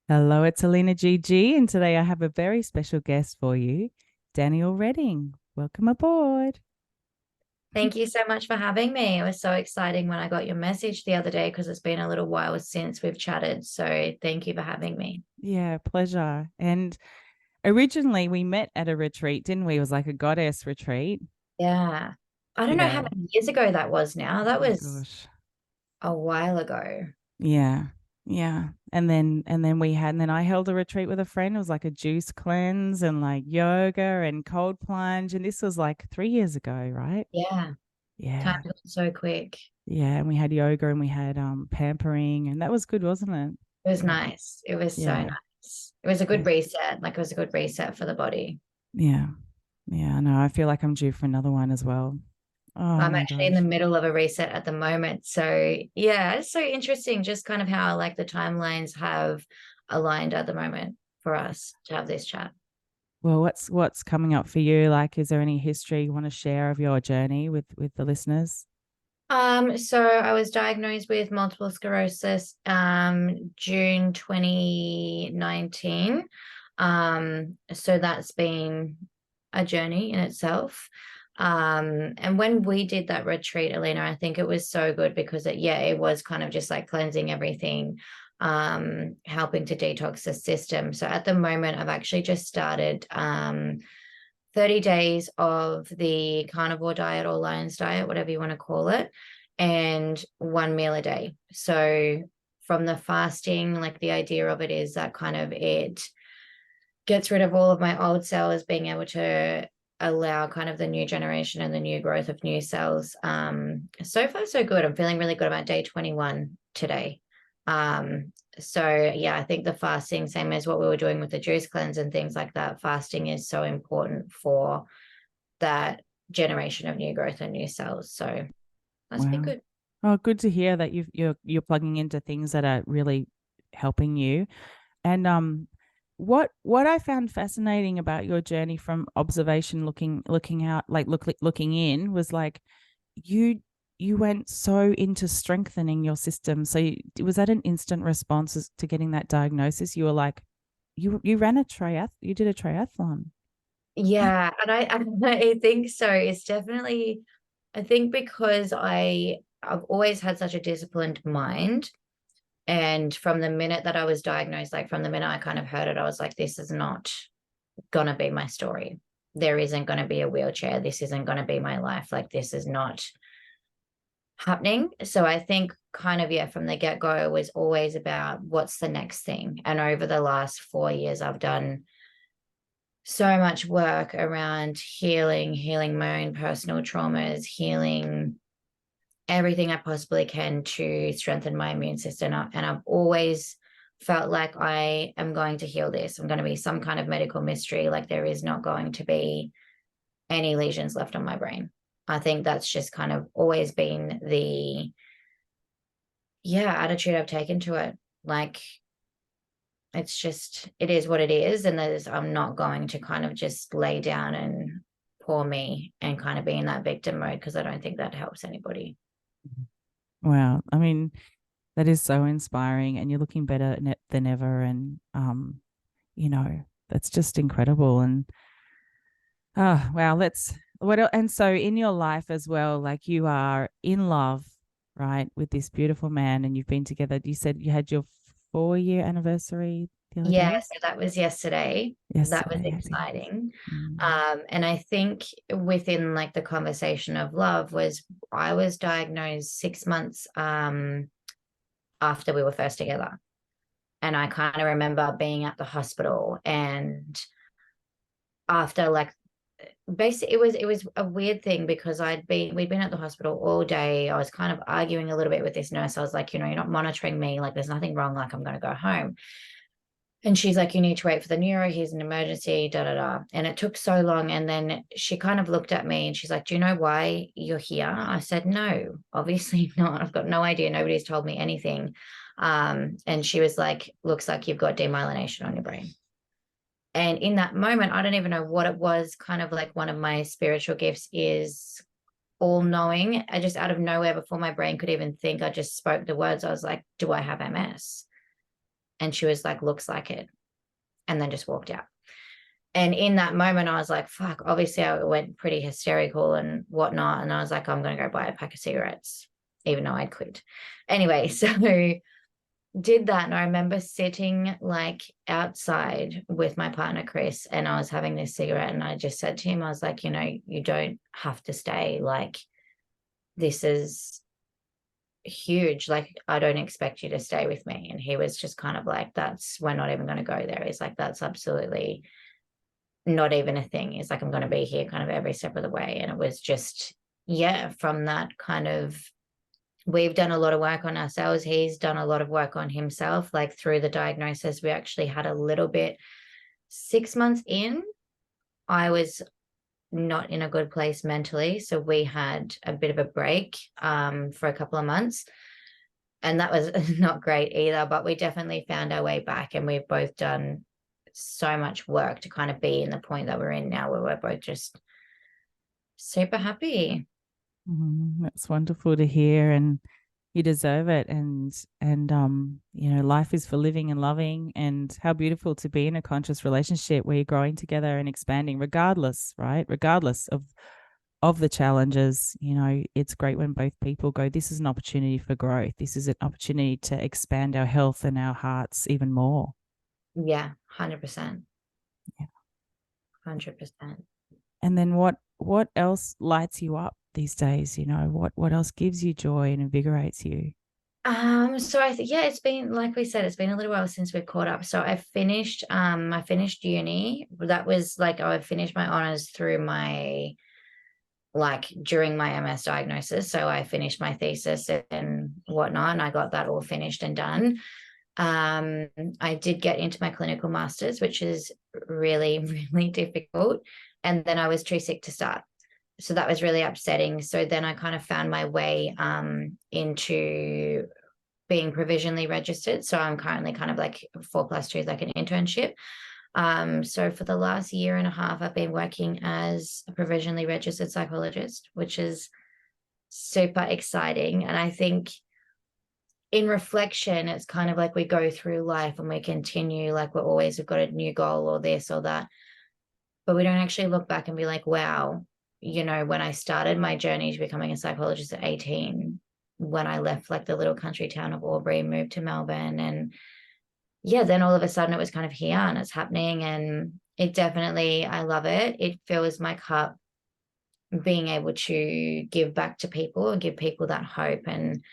Hello, it's AlinaGG, and today I have a very special guest for you, Danielle Redding. Welcome aboard. Thank you so much for having me. It was so exciting when I got your message the other day because it's been a little while since we've chatted. So thank you for having me. Yeah, pleasure. And originally we met at a retreat, didn't we? It was like a goddess retreat. Yeah. I don't know how Yeah. many years ago that was now. That Oh was gosh. a while ago. Yeah. Yeah. And then I held a retreat with a friend. It was like a juice cleanse and like yoga and cold plunge. And this was like 3 years ago, right? Yeah. Time Yeah. goes so quick. Yeah. And we had yoga and we had pampering, and that was good, wasn't it? It was nice. It was so Yeah. nice. It was a Yeah. good reset. Like it was a good reset for the body. Yeah. Yeah, no, I feel like I'm due for another one as well. Oh I'm my actually in the gosh. middle of a reset at the moment. So yeah, it's so interesting just kind of how like the timelines have aligned at the moment for us to have this chat. Well, what's coming up for you? Like, is there any history you want to share of your journey with the listeners? So I was diagnosed with multiple sclerosis, June 2019. So that's been a journey in itself. And when we did that retreat, Alina, I think it was so good because it was kind of just like cleansing everything, helping to detox the system. So at the moment, I've actually just started, 30 days of the carnivore diet or Lion's diet, whatever you want to call it, and one meal a day. So from the fasting, like the idea of it is that kind of it gets rid of all of my old cells, being able to allow kind of the new generation and the new growth of new cells. So far, so good. I'm feeling really good about day 21 today. So yeah, I think the fasting, same as what we were doing with the juice cleanse and things like that, fasting is so important for that generation of new growth and new cells. So that's been Wow. good. Oh, good to hear that you're plugging into things that are really helping you. And what I found fascinating about your journey from observation, looking out, like looking in, was like you you went so into strengthening your system. So was that an instant response to getting that diagnosis? You were like, you ran a you did a triathlon. Yeah, and I think so. It's definitely, I think because I've always had such a disciplined mind. And from the minute that I was diagnosed, like from the minute I kind of heard it, I was like, this is not gonna be my story. There isn't gonna be a wheelchair. This isn't gonna be my life. Like this is not happening. So I think kind of, yeah, from the get-go, it was always about what's the next thing. And over the last 4 years, I've done so much work around healing my own personal traumas, healing everything I possibly can to strengthen my immune system. And I've always felt like I am going to heal this. I'm going to be some kind of medical mystery. Like there is not going to be any lesions left on my brain. I think that's just kind of always been the, yeah, attitude I've taken to it. Like it's just, it is what it is. And I'm not going to kind of just lay down and poor me and kind of be in that victim mode because I don't think that helps anybody. Wow. I mean, that is so inspiring, and you're looking better than ever. And that's just incredible. And oh, wow. And so in your life as well, like you are in love, right, with this beautiful man, and you've been together. You said you had your 4 year anniversary the other Yeah, day. so that was yesterday. That was Yesterday, I think. exciting. Mm. And I think within like the conversation of love was I was diagnosed 6 months after we were first together. And I kind of remember being at the hospital and after like basically it was a weird thing because we'd been at the hospital all day. I was kind of arguing a little bit with this nurse. I was like, you're not monitoring me, like there's nothing wrong, like I'm gonna go home. And she's like, you need to wait for the neuro. Here's an emergency, da da da. And it took so long. And then she kind of looked at me and she's like, do you know why you're here? I said, no, obviously not. I've got no idea. Nobody's told me anything. And she was like, looks like you've got demyelination on your brain. And in that moment, I don't even know what it was. Kind of like one of my spiritual gifts is all knowing. I just out of nowhere, before my brain could even think, I just spoke the words. I was like, do I have MS? And she was like, looks like it. And then just walked out. And in that moment, I was like, fuck, obviously I went pretty hysterical and whatnot. And I was like, I'm going to go buy a pack of cigarettes, even though I'd quit. Anyway, so did that. And I remember sitting like outside with my partner, Chris, and I was having this cigarette. And I just said to him, I was like, you don't have to stay. Like, this is huge. Like, I don't expect you to stay with me. And he was just kind of like, we're not even going to go there. He's like, that's absolutely not even a thing. It's like, I'm going to be here kind of every step of the way. And it was just, yeah, from that kind of, we've done a lot of work on ourselves. He's done a lot of work on himself. Like through the diagnosis, we actually had a little bit, 6 months in, I was not in a good place mentally. So we had a bit of a break for a couple of months. And that was not great either, but we definitely found our way back, and we've both done so much work to kind of be in the point that we're in now, where we're both just super happy. That's wonderful to hear, and you deserve it. Life is for living and loving, and how beautiful to be in a conscious relationship where you're growing together and expanding, regardless, right? Regardless of the challenges. It's great when both people go, this is an opportunity for growth. This is an opportunity to expand our health and our hearts even more. Yeah, 100%. Yeah. 100%. And then what else lights you up these days? What else gives you joy and invigorates you? So I think, yeah, it's been, like we said, it's been a little while since we've caught up. So I finished uni. That was like, I finished my honors through during my MS diagnosis. So I finished my thesis and whatnot, and I got that all finished and done. I did get into my clinical masters, which is really, really difficult. And then I was too sick to start. So that was really upsetting. So then I kind of found my way into being provisionally registered. So I'm currently kind of like 4+2 is like an internship. So for the last year and a half, I've been working as a provisionally registered psychologist, which is super exciting. And I think in reflection, it's kind of like we go through life and we continue, like we've got a new goal or this or that, but we don't actually look back and be like, wow, when I started my journey to becoming a psychologist at 18, when I left like the little country town of Albury, moved to Melbourne, and yeah, then all of a sudden it was kind of here and it's happening, and it definitely, I love it. It fills my cup, being able to give back to people and give people that hope, and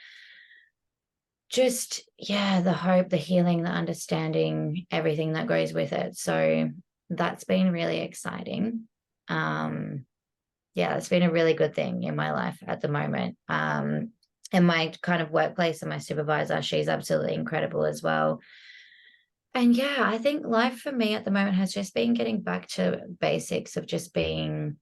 just, yeah, the hope, the healing, the understanding, everything that goes with it. So that's been really exciting. Yeah, it's been a really good thing in my life at the moment. And my kind of workplace and my supervisor, she's absolutely incredible as well. And yeah, I think life for me at the moment has just been getting back to basics of just being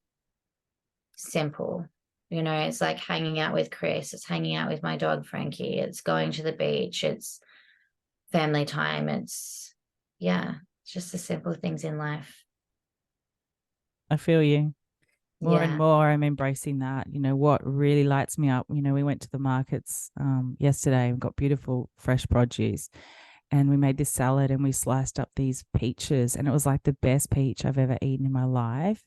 simple. It's like hanging out with Chris, it's hanging out with my dog, Frankie, it's going to the beach, it's family time. Yeah, it's just the simple things in life. I feel you. More and Yeah. more, I'm embracing that. What really lights me up, we went to the markets yesterday and got beautiful fresh produce, and we made this salad and we sliced up these peaches, and it was like the best peach I've ever eaten in my life.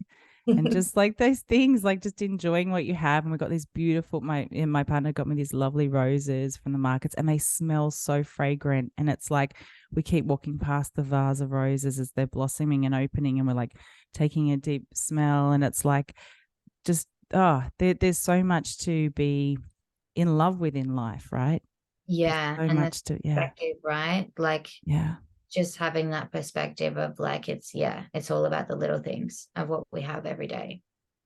And just like those things, like just enjoying what you have. And we got these beautiful, my partner got me these lovely roses from the markets, and they smell so fragrant. And it's like we keep walking past the vase of roses as they're blossoming and opening, and we're like taking a deep smell. And it's like just, there's so much to be in love with in life, right? There's Yeah, so and the much to, yeah, perspective, right? Like yeah, just having that perspective of like, it's all about the little things of what we have every day.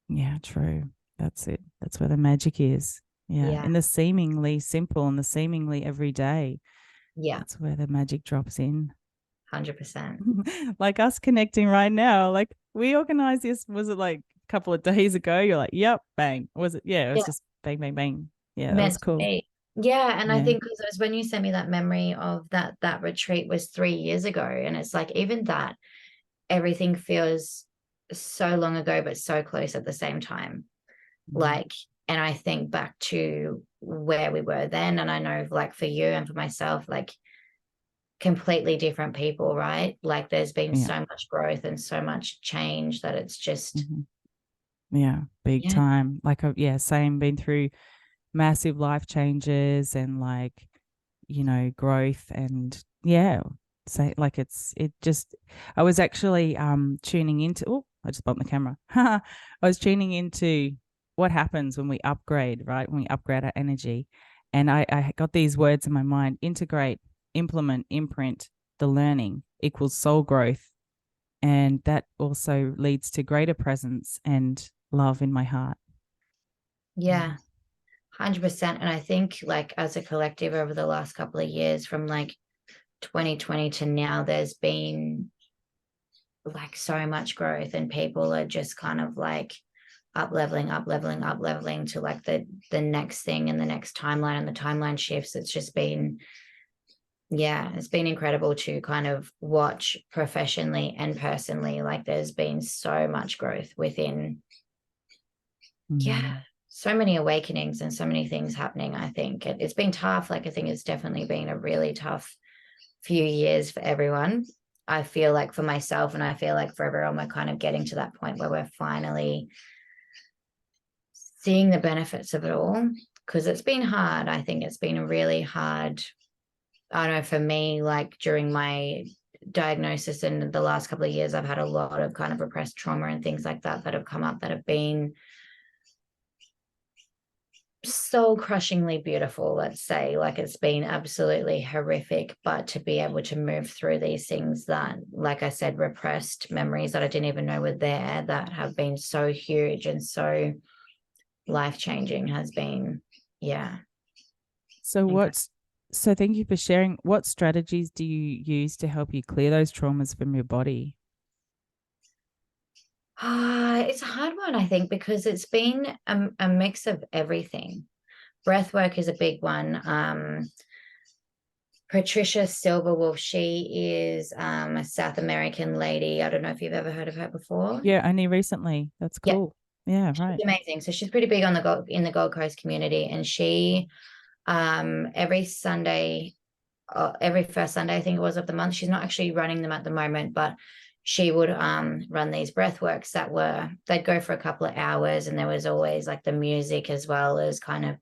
yeah, true. That's it. That's where the magic is. Yeah. Yeah, In the seemingly simple and the seemingly everyday, yeah, that's where the magic drops in. 100%. Like us connecting right now. Like we organized this, was it like a couple of days ago? You're like, yep, bang. Was it? Yeah, it was Yeah, just bang, bang, bang. Yeah, that was meant to cool. be. Yeah, and I Yeah. think because it was when you sent me that memory of that retreat was 3 years ago, and it's like even that everything feels so long ago, but so close at the same time. Mm. Like, and I think back to where we were then, and I know like for you and for myself, like completely different people, right? Like there's been Yeah. so much growth and so much change that it's just, Hmm. Yeah, big yeah, time. Like, yeah, same. Been through massive life changes and like, growth and yeah. Say like it just. I was actually tuning into. Oh, I just bumped the camera. I was tuning into what happens when we upgrade, right? When we upgrade our energy, and I got these words in my mind: integrate, implement, imprint. The learning equals soul growth, and that also leads to greater presence and love in my heart. yeah, 100%. And I think like as a collective over the last couple of years from like 2020 to now, there's been like so much growth and people are just kind of like up leveling, up leveling, up leveling to like the next thing and the next timeline, and the timeline shifts. It's just been, yeah, it's been incredible to kind of watch professionally and personally. Like there's been so much growth within, yeah, Mm. so many awakenings and so many things happening. I think it's been tough. Like I think it's definitely been a really tough few years for everyone. I feel like for myself, and I feel like for everyone, we're kind of getting to that point where we're finally seeing the benefits of it all, because it's been hard. I think it's been a really hard, I don't know, for me, like during my diagnosis in the last couple of years, I've had a lot of kind of repressed trauma and things like that that have come up that have been soul crushingly beautiful, let's say. Like it's been absolutely horrific, but to be able to move through these things that, like I said, repressed memories that I didn't even know were there, that have been so huge and so life changing, has been, yeah, So incredible. what's so thank you for sharing. What strategies do you use to help you clear those traumas from your body? It's a hard one, I think, because it's been a mix of everything. Breath work is a big one. Patricia Silverwolf, she is a South American lady. I don't know if you've ever heard of her before. Yeah, only recently. That's Yeah, cool. Yeah, she's right. amazing. So she's pretty big on the Gold in the Gold Coast community, and she every Sunday, every first Sunday I think it was of the month. She's not actually running them at the moment, but she would run these breath works that were, they'd go for a couple of hours, and there was always like the music as well as kind of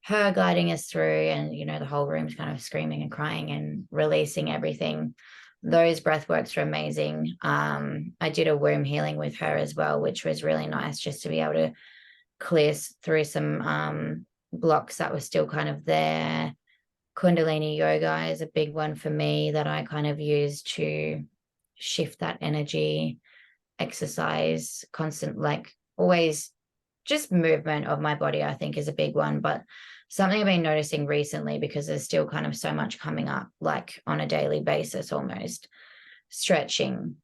her guiding us through, and the whole room's kind of screaming and crying and releasing everything. Those breath works were amazing. I did a womb healing with her as well, which was really nice, just to be able to clear through some blocks that were still kind of there. Kundalini yoga is a big one for me that I kind of use to shift that energy. Exercise, constant, like always, just movement of my body, I think is a big one. But something I've been noticing recently, because there's still kind of so much coming up, like on a daily basis almost, stretching.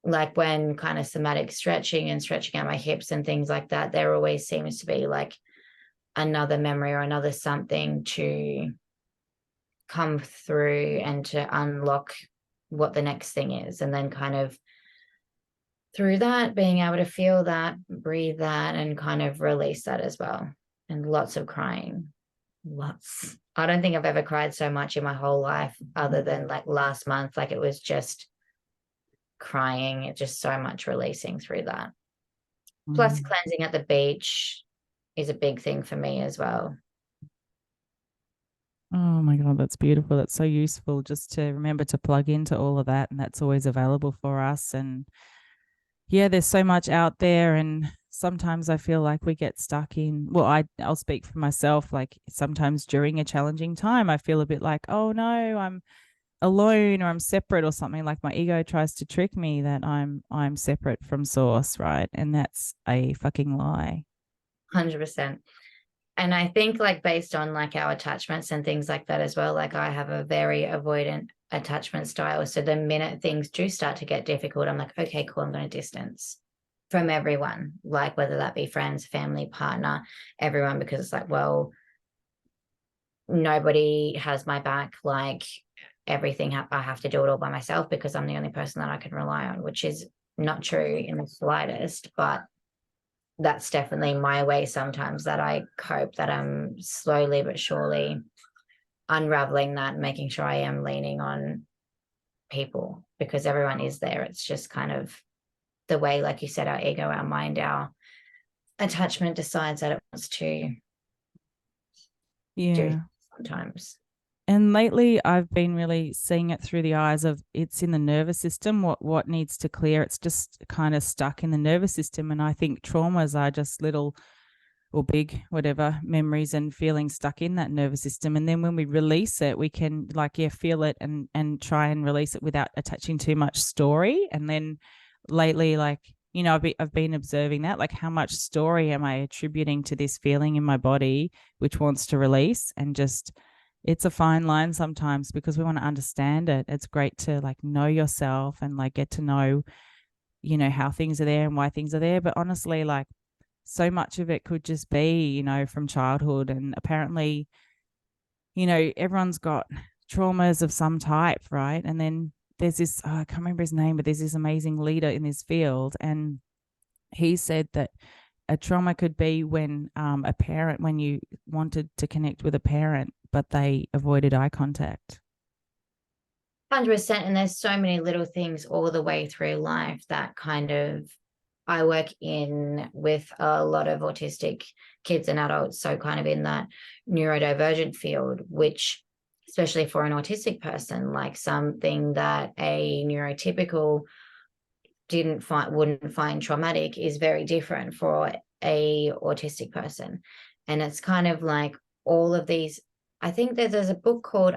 Like when kind of somatic stretching and stretching out my hips and things like that, there always seems to be like another memory or another something to come through and to unlock what the next thing is. And then kind of through that, being able to feel that, breathe that, and kind of release that as well. And lots of crying. Lots. I don't think I've ever cried so much in my whole life, other than like last month. Like it was just crying, it just so much releasing through that. Plus, Mm. cleansing at the beach is a big thing for me as well. Oh my God, that's beautiful. That's so useful just to remember to plug into all of that. And that's always available for us. And yeah, there's so much out there. And sometimes I feel like we get stuck in, well, I'll speak for myself. Like sometimes during a challenging time, I feel a bit like, oh no, I'm alone or I'm separate or something. Like my ego tries to trick me that I'm separate from source, right? And that's a fucking lie. 100%. And I think like based on like our attachments and things like that as well, like I have a very avoidant attachment style. So the minute things do start to get difficult, I'm like, okay, cool, I'm going to distance from everyone, like whether that be friends, family, partner, everyone, because it's like, well, nobody has my back. Like everything, I have to do it all by myself because I'm the only person that I can rely on, which is not true in the slightest. But that's definitely my way sometimes that I cope, that I'm slowly but surely unraveling that, making sure I am leaning on people because everyone is there. It's just kind of the way, like you said, our ego, our mind, our attachment decides that it wants to do Yeah. sometimes. And lately I've been really seeing it through the eyes of it's in the nervous system, what needs to clear. It's just kind of stuck in the nervous system. And I think traumas are just little or big, whatever, memories and feelings stuck in that nervous system. And then when we release it, we can like, yeah, feel it and try and release it without attaching too much story. And then lately, like, I've been observing that, like how much story am I attributing to this feeling in my body, which wants to release, and just it's a fine line sometimes because we want to understand it. It's great to like know yourself and like get to know, how things are there and why things are there. But honestly, like so much of it could just be, from childhood. And apparently, everyone's got traumas of some type, right? And then there's this, I can't remember his name, but there's this amazing leader in this field. And he said that a trauma could be when you wanted to connect with a parent, but they avoided eye contact. 100%. And there's so many little things all the way through life that kind of, I work in with a lot of autistic kids and adults, so kind of in that neurodivergent field, which especially for an autistic person, like something that a neurotypical wouldn't find traumatic is very different for a autistic person. And it's kind of like all of these. I think that there's a book called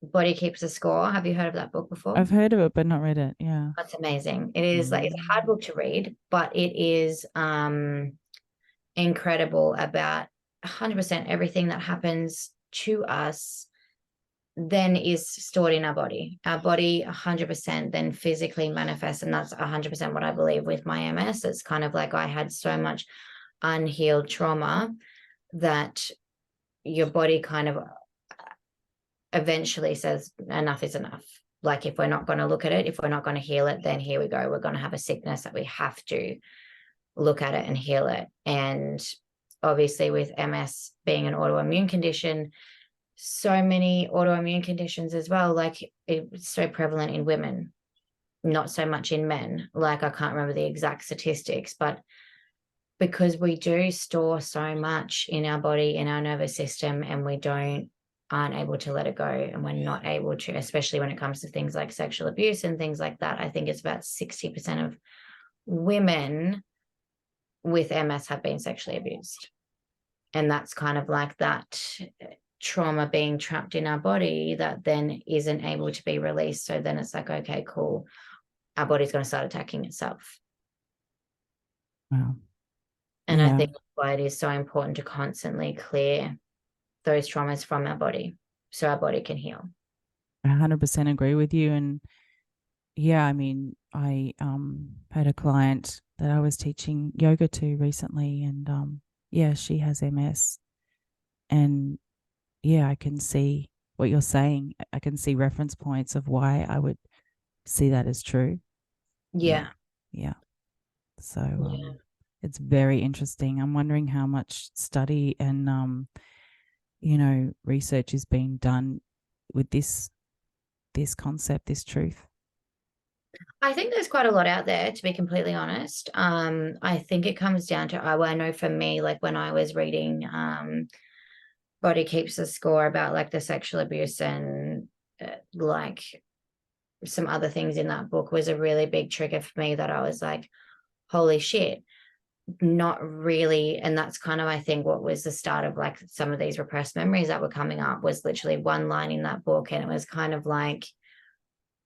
Body Keeps a Score. Have you heard of that book before? I've heard of it, but not read it. Yeah. That's amazing. It is like it's a hard Mm. book to read, but it is incredible about 100% everything that happens to us then is stored in our body. Our body 100% then physically manifests, and that's 100% what I believe with my MS. It's kind of like I had so much unhealed trauma that your body kind of eventually says enough is enough. Like if we're not going to look at it, if we're not going to heal it, then here we go. We're going to have a sickness that we have to look at it and heal it. And obviously with MS being an autoimmune condition, so many autoimmune conditions as well, like it's so prevalent in women, not so much in men. Like I can't remember the exact statistics, but because we do store so much in our body, in our nervous system, and we aren't able to let it go, and we're not able to, especially when it comes to things like sexual abuse and things like that. I think it's about 60% of women with MS have been sexually abused. And that's kind of like that trauma being trapped in our body that then isn't able to be released. So then it's like, okay, cool. Our body's going to start attacking itself. Wow. And I Yeah. think that's why it is so important to constantly clear those traumas from our body so our body can heal. I 100% agree with you. And yeah, I mean, I had a client that I was teaching yoga to recently, and yeah, she has MS. And yeah, I can see what you're saying. I can see reference points of why I would see that as true. Yeah. Yeah. Yeah. So Yeah. it's very interesting. I'm wondering how much study and research is being done with this concept, this truth. I think there's quite a lot out there, to be completely honest. I think it comes down to, I know for me, like when I was reading Body Keeps the Score about like the sexual abuse and like some other things in that book was a really big trigger for me that I was like, holy shit, not really. And that's kind of, I think, what was the start of like some of these repressed memories that were coming up was literally one line in that book. And it was kind of like,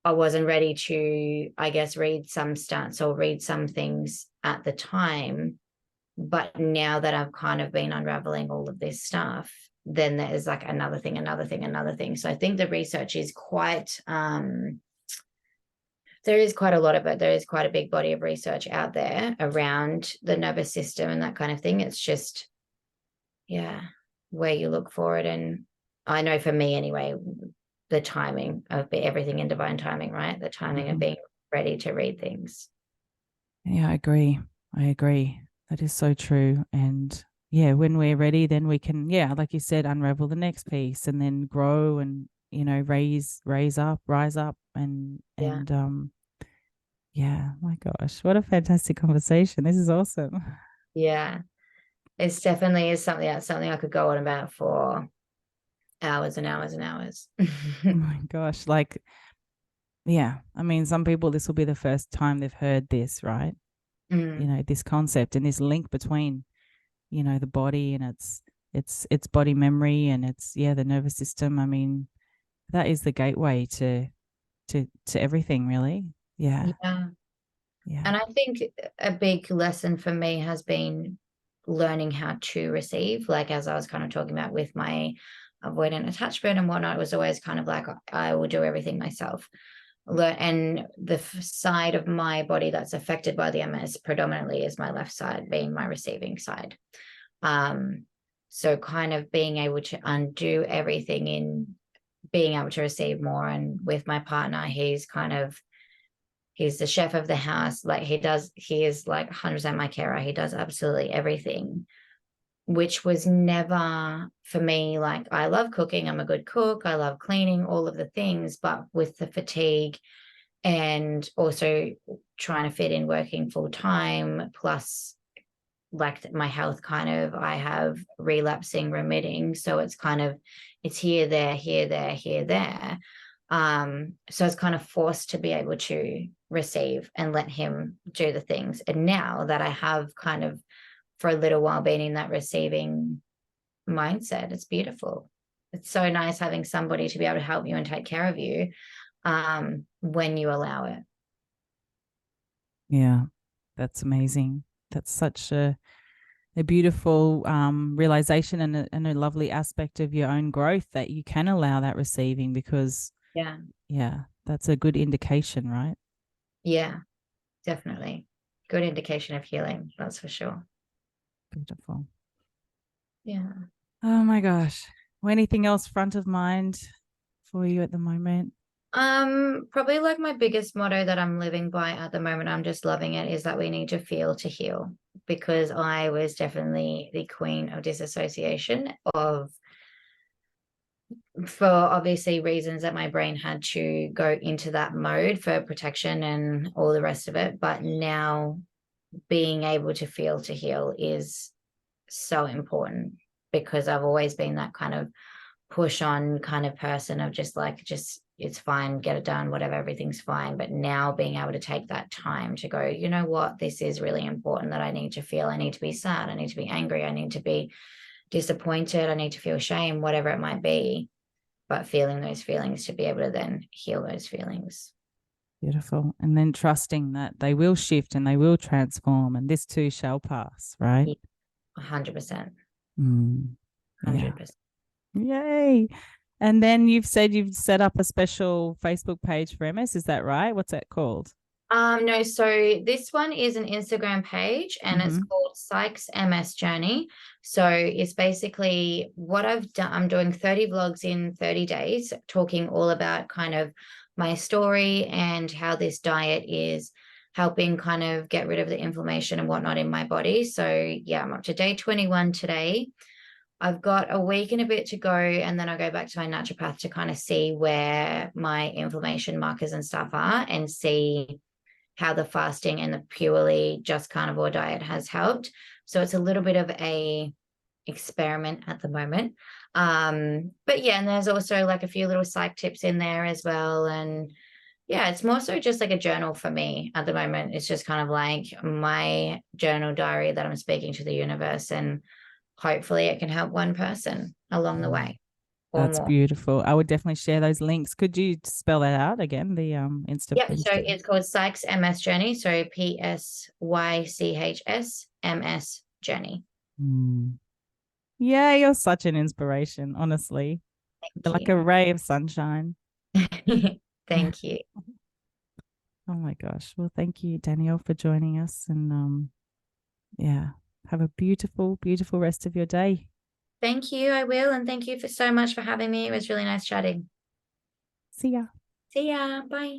I wasn't ready to, I guess, read some stats or read some things at the time. But now that I've kind of been unraveling all of this stuff, then there's like another thing, another thing, another thing. So I think the research is quite, there is quite a lot of it. There is quite a big body of research out there around the nervous system and that kind of thing. It's just, yeah, where you look for it. And I know for me anyway, the timing of everything in divine timing, right? The timing of being ready to read things. Yeah, I agree. I agree. That is so true. And yeah, when we're ready, then we can, yeah, like you said, unravel the next piece and then grow and, rise up. and Yeah. yeah, my gosh, what a fantastic conversation. This is awesome. Yeah. It's definitely is something that's something I could go on about for hours and hours and hours. Oh my gosh, like, yeah, I mean, some people, this will be the first time they've heard this, right? Mm, This concept and this link between, the body and its body memory and its, yeah, the nervous system. I mean, that is the gateway to everything, really. Yeah. yeah. Yeah. And I think a big lesson for me has been learning how to receive. Like, as I was kind of talking about with my avoidant attachment and whatnot, it was always kind of like I will do everything myself. And the side of my body that's affected by the MS predominantly is my left side, being my receiving side. Um, so kind of being able to undo everything in being able to receive more. And with my partner, he's the chef of the house. Like he is like 100% my carer. He does absolutely everything, which was never for me. Like, I love cooking. I'm a good cook. I love cleaning, all of the things, but with the fatigue and also trying to fit in working full time, plus like my health kind of, I have relapsing, remitting. So it's kind of, it's here, there, here, there, here, there. So I was kind of forced to be able to receive and let him do the things. And now that I have kind of for a little while been in that receiving mindset, it's beautiful. It's so nice having somebody to be able to help you and take care of you when you allow it. Yeah. That's amazing. That's such a beautiful realization and a lovely aspect of your own growth that you can allow that receiving because, Yeah. yeah, that's a good indication, right? Yeah, definitely. Good indication of healing, that's for sure. Beautiful. Yeah. Oh my gosh. Well, anything else front of mind for you at the moment? Probably like my biggest motto that I'm living by at the moment, I'm just loving it, is that we need to feel to heal, because I was definitely the queen of disassociation of, for obviously reasons that my brain had to go into that mode for protection and all the rest of it. But now being able to feel to heal is so important, because I've always been that kind of push on kind of person of just like, just it's fine, get it done, whatever, everything's fine. But now being able to take that time to go, you know what, this is really important, that I need to feel. I need to be sad, I need to be angry, I need to be disappointed, I need to feel shame, whatever it might be. But feeling those feelings to be able to then heal those feelings. Beautiful. And then trusting that they will shift and they will transform and this too shall pass, right? Yeah, 100%. Mm, yeah. 100%. Yay. And then you've said you've set up a special Facebook page for MS. Is that right? What's that called? No, so this one is an Instagram page and it's Mm-hmm. called Sykes MS Journey. So it's basically what I've done. I'm doing 30 vlogs in 30 days, talking all about kind of my story and how this diet is helping kind of get rid of the inflammation and whatnot in my body. So yeah, I'm up to day 21 today. I've got a week and a bit to go, and then I'll go back to my naturopath to kind of see where my inflammation markers and stuff are, and see how the fasting and the purely just carnivore diet has helped. So it's a little bit of a experiment at the moment. But yeah, and there's also like a few little psych tips in there as well. And yeah, it's more so just like a journal for me at the moment. It's just kind of like my journal diary that I'm speaking to the universe, and hopefully it can help one person along the way or That's more. beautiful. I would definitely share those links. Could you spell that out again? The Yep. So Insta. it's called Sykes MS Journey. So PSYCHS MS Journey. Mm. Yeah, you're such an inspiration, honestly. You're like Thank a ray of sunshine. you. Thank you. Oh my gosh. Well, thank you, Danielle, for joining us. And yeah, have a beautiful, beautiful rest of your day. Thank you. I will. And thank you for so much for having me. It was really nice chatting. See ya. See ya. Bye.